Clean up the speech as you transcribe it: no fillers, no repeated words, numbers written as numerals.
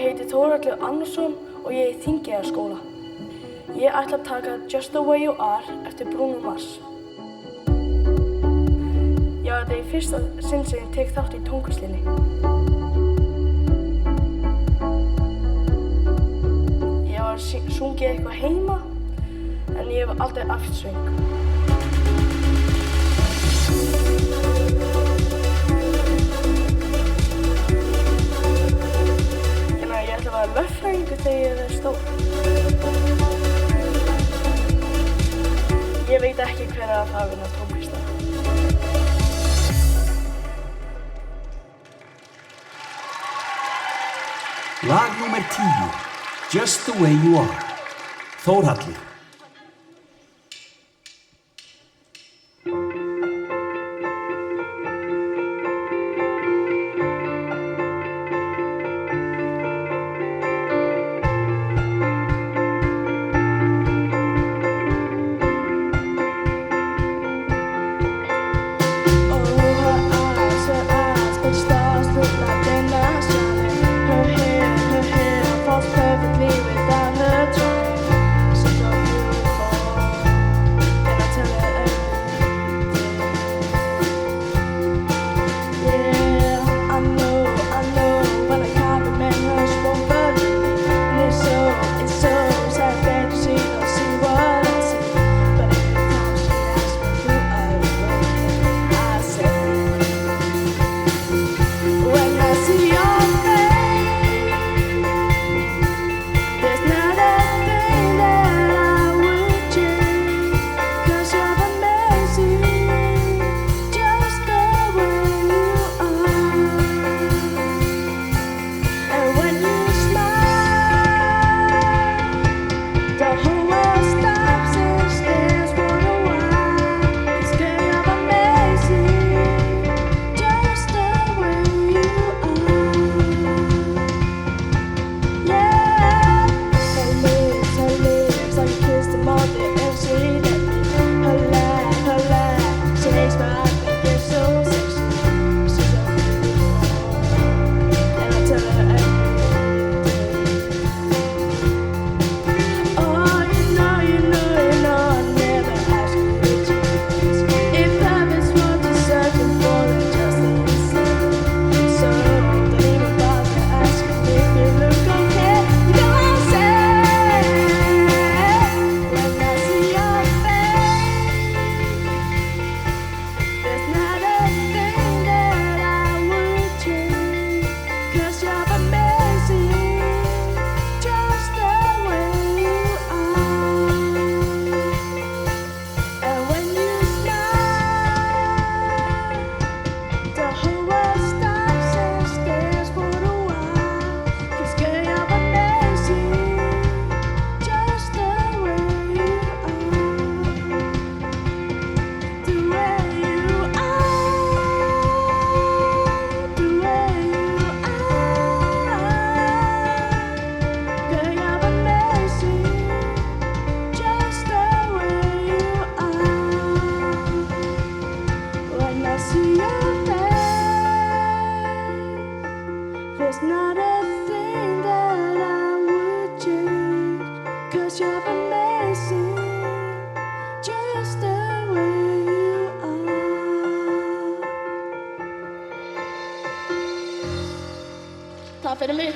Ég heiti Þórhallur Annarsson og ég er í Þingeyjarskóla. Ég ætla að taka Just the Way You Are eftir Bruno Mars. Já, þetta er í fyrsta sinn sem ég tek þátt í tónkeppninni. Ég var sungið eitthvað heima, en ég hef aldrei æft söng. Ég ætla að vera lögfræðingur þegar ég er stór. Ég veit ekki hver að það vinna tónkeppnina. Lag númer 10, Just the Way You Are, Þórhallur. There's not a thing that I would change, 'cause you're amazing, just the way you are. Takk fyrir mig.